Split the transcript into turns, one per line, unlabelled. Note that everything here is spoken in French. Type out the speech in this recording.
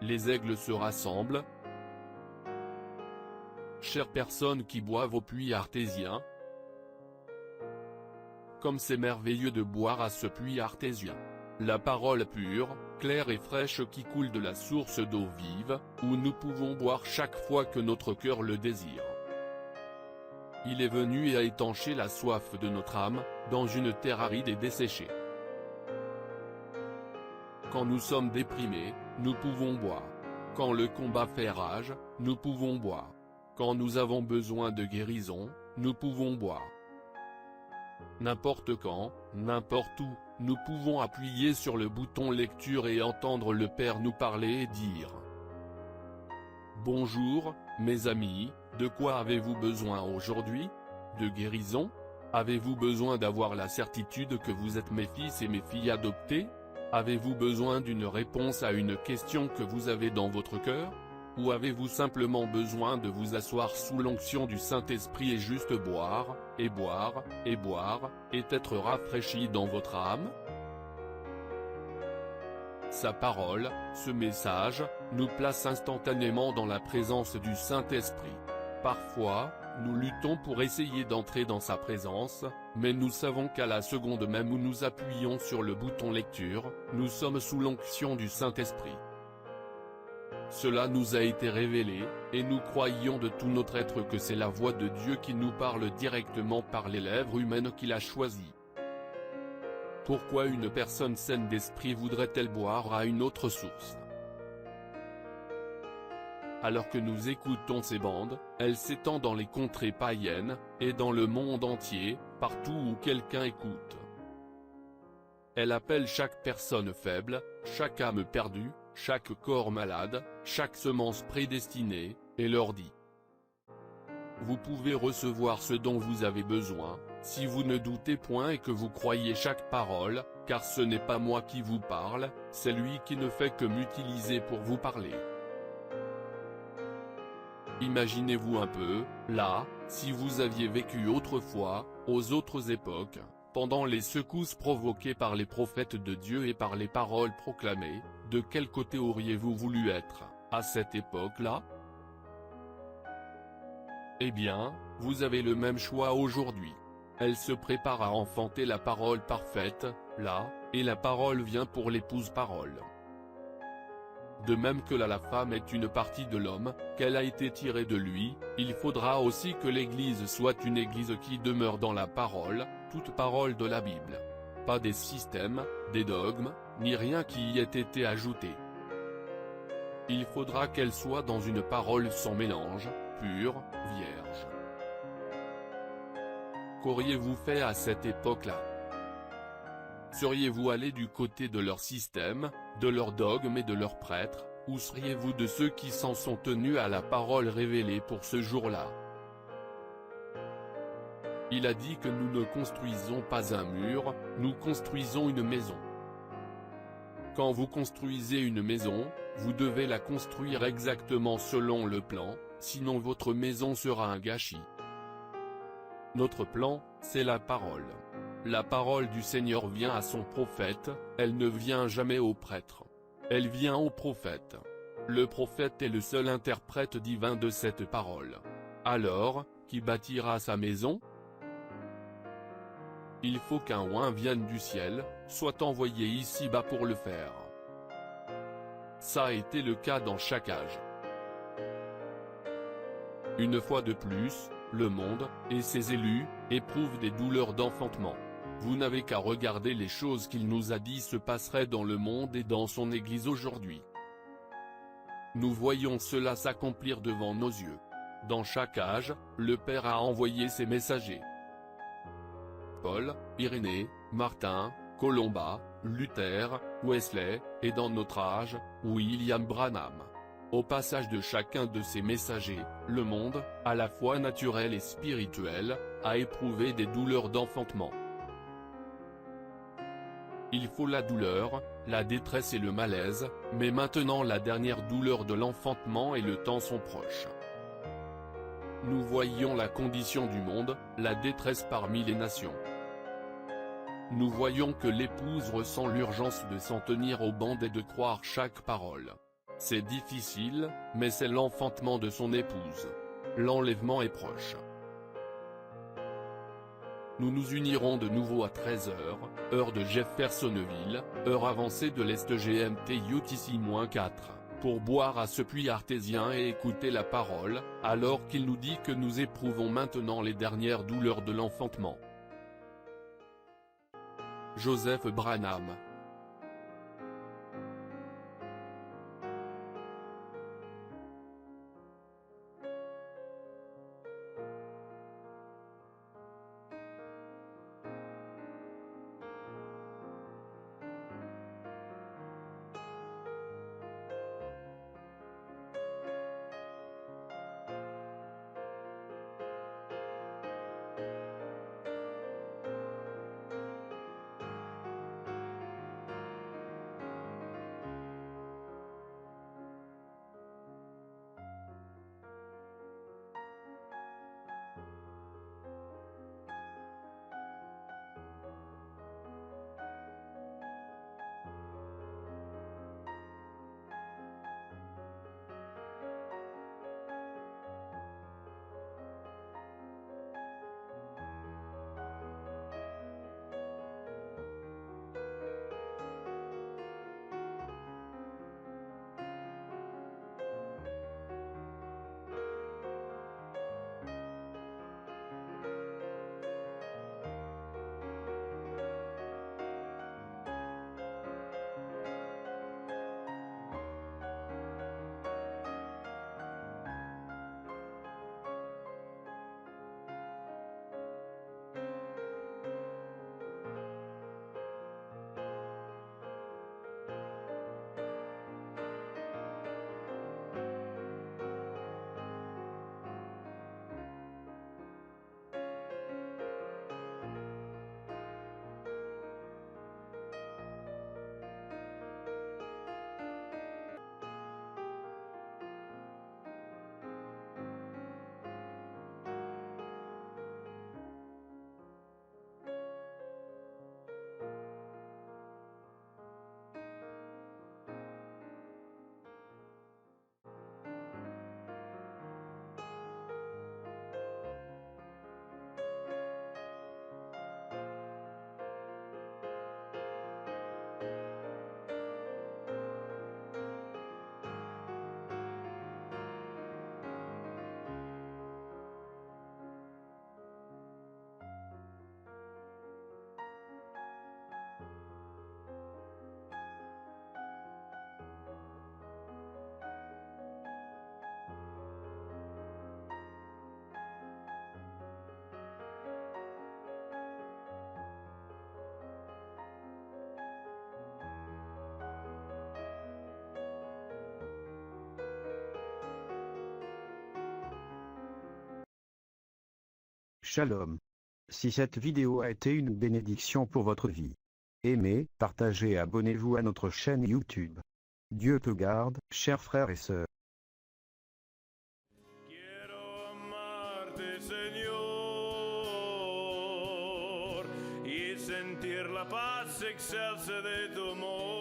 les aigles se rassemblent. Chères personnes qui boivent au puits artésien, comme c'est merveilleux de boire à ce puits artésien. La parole pure, claire et fraîche qui coule de la source d'eau vive, où nous pouvons boire chaque fois que notre cœur le désire. Il est venu et a étanché la soif de notre âme, dans une terre aride et desséchée. Quand nous sommes déprimés, nous pouvons boire. Quand le combat fait rage, nous pouvons boire. Quand nous avons besoin de guérison, nous pouvons boire. N'importe quand, n'importe où, nous pouvons appuyer sur le bouton lecture et entendre le Père nous parler et dire: Bonjour, mes amis, de quoi avez-vous besoin aujourd'hui? De guérison? Avez-vous besoin d'avoir la certitude que vous êtes mes fils et mes filles adoptés? Avez-vous besoin d'une réponse à une question que vous avez dans votre cœur? Ou avez-vous simplement besoin de vous asseoir sous l'onction du Saint-Esprit et juste boire, et boire, et boire, et être rafraîchi dans votre âme? Sa parole, ce message, nous place instantanément dans la présence du Saint-Esprit. Parfois, nous luttons pour essayer d'entrer dans sa présence, mais nous savons qu'à la seconde même où nous appuyons sur le bouton lecture, nous sommes sous l'onction du Saint-Esprit. Cela nous a été révélé, et nous croyons de tout notre être que c'est la voix de Dieu qui nous parle directement par les lèvres humaines qu'il a choisies. Pourquoi une personne saine d'esprit voudrait-elle boire à une autre source? Alors que nous écoutons ces bandes, elles s'étendent dans les contrées païennes, et dans le monde entier, partout où quelqu'un écoute. Elle appelle chaque personne faible, chaque âme perdue, chaque corps malade, chaque semence prédestinée, et leur dit: Vous pouvez recevoir ce dont vous avez besoin, si vous ne doutez point et que vous croyez chaque parole, car ce n'est pas moi qui vous parle, c'est lui qui ne fait que m'utiliser pour vous parler. Imaginez-vous un peu, là, si vous aviez vécu autrefois, aux autres époques, pendant les secousses provoquées par les prophètes de Dieu et par les paroles proclamées, de quel côté auriez-vous voulu être, à cette époque-là? Eh bien, vous avez le même choix aujourd'hui. Elle se prépare à enfanter la parole parfaite, là, et la parole vient pour l'épouse parole. De même que la femme est une partie de l'homme, qu'elle a été tirée de lui, il faudra aussi que l'Église soit une Église qui demeure dans la parole, toute parole de la Bible. Pas des systèmes, des dogmes, ni rien qui y ait été ajouté. Il faudra qu'elle soit dans une parole sans mélange, pure, vierge. Qu'auriez-vous fait à cette époque-là? Seriez-vous allé du côté de leur système, de leurs dogmes et de leurs prêtres, ou seriez-vous de ceux qui s'en sont tenus à la parole révélée pour ce jour-là? Il a dit que nous ne construisons pas un mur, nous construisons une maison. Quand vous construisez une maison, vous devez la construire exactement selon le plan, sinon votre maison sera un gâchis. Notre plan, c'est la parole. La parole du Seigneur vient à son prophète, elle ne vient jamais au prêtre. Elle vient au prophète. Le prophète est le seul interprète divin de cette parole. Alors, qui bâtira sa maison? Il faut qu'un oint vienne du ciel, soit envoyé ici-bas pour le faire. Ça a été le cas dans chaque âge. Une fois de plus, le monde, et ses élus, éprouvent des douleurs d'enfantement. Vous n'avez qu'à regarder les choses qu'il nous a dit se passeraient dans le monde et dans son Église aujourd'hui. Nous voyons cela s'accomplir devant nos yeux. Dans chaque âge, le Père a envoyé ses messagers. Paul, Irénée, Martin, Colomba, Luther, Wesley, et dans notre âge, William Branham. Au passage de chacun de ces messagers, le monde, à la fois naturel et spirituel, a éprouvé des douleurs d'enfantement. Il faut la douleur, la détresse et le malaise, mais maintenant la dernière douleur de l'enfantement et le temps sont proches. Nous voyons la condition du monde, la détresse parmi les nations. Nous voyons que l'épouse ressent l'urgence de s'en tenir aux bandes et de croire chaque parole. C'est difficile, mais c'est l'enfantement de son épouse. L'enlèvement est proche. Nous nous unirons de nouveau à 13 h, heure de Jeffersonville, heure avancée de l'Est GMT UTC-4, pour boire à ce puits artésien et écouter la parole, alors qu'il nous dit que nous éprouvons maintenant les dernières douleurs de l'enfantement. Joseph Branham.
Shalom. Si cette vidéo a été une bénédiction pour votre vie, aimez, partagez et abonnez-vous à notre chaîne YouTube. Dieu te garde, chers frères et sœurs.
Quiero amarte, Señor, y sentir la paz excelsa de tu amor.